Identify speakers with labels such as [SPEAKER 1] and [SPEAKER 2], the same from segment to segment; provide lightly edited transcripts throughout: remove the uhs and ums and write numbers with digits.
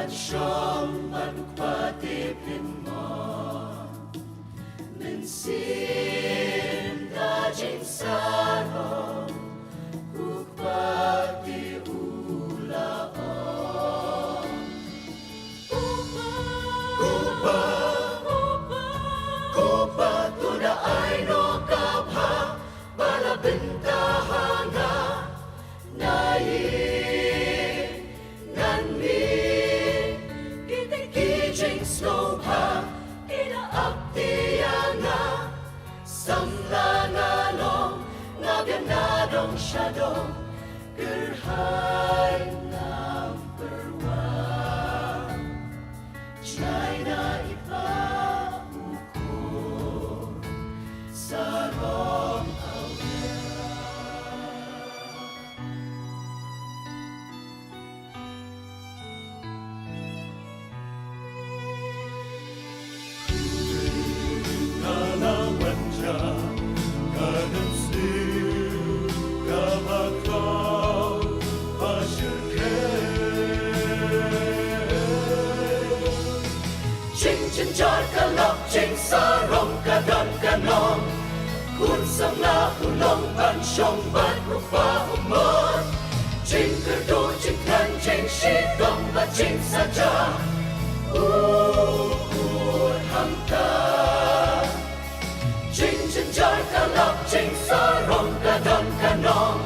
[SPEAKER 1] siyang magpatipin mo. Minsin dajing saro kupati ulaon. Kupa tuna ay no kapha balabintahan na nai snow pa inaaktiya nga samlangalong ngaganadong shadow gerhay number one China ipaukur sarong Chinh chói cả lọc chinh sa rong cả đòn cả non cuốn sông la ulong ban sông ban rục pha umot chinh cơ đô chinh khăn chinh shi dong và chinh sa cha ham ta chinh chói cả lọc chinh sa rong cả đòn cả non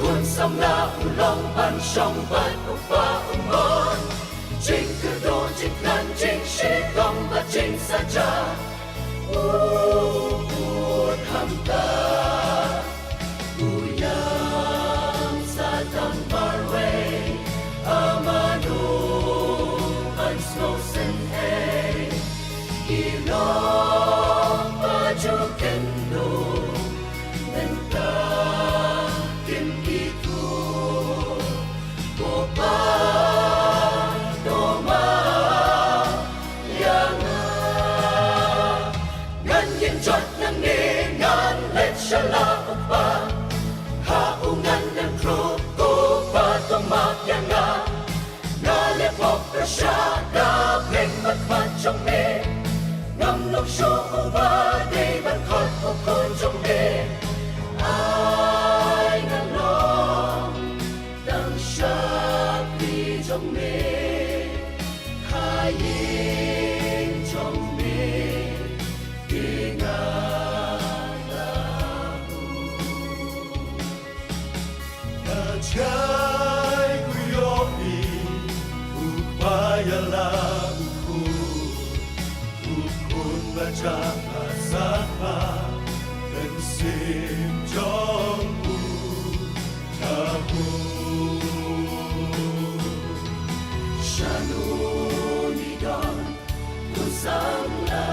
[SPEAKER 1] cuốn sông la ulong ban sông ban rục pha umot chinh cơ đô chinh khăn chinh shi dong và chinh sa cha ham ta uyang sa tam barway amanu an snow sen hey ilong baju kendo menta kim itu bopa Shala upa haungan ng truko patong magyanga nalepok siya gabing magmachong me ngamlong siyo uba di bankot ukojong me ay ngalong dang siya bijong me haying jong me ingat Jai kuyopi upayala ukun baca asapa bensin jongku tahu shanuni don kusangla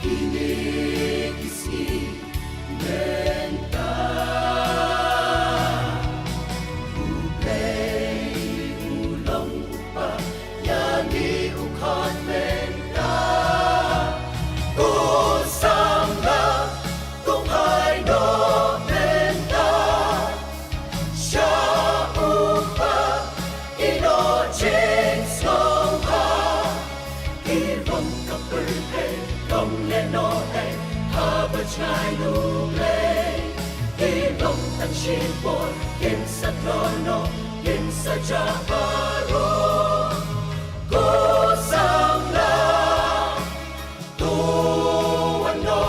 [SPEAKER 1] ini kisi Chai nuble, ilong tan sipon, kin sa trono, kin sa jabaro, kosang la, tuwan no,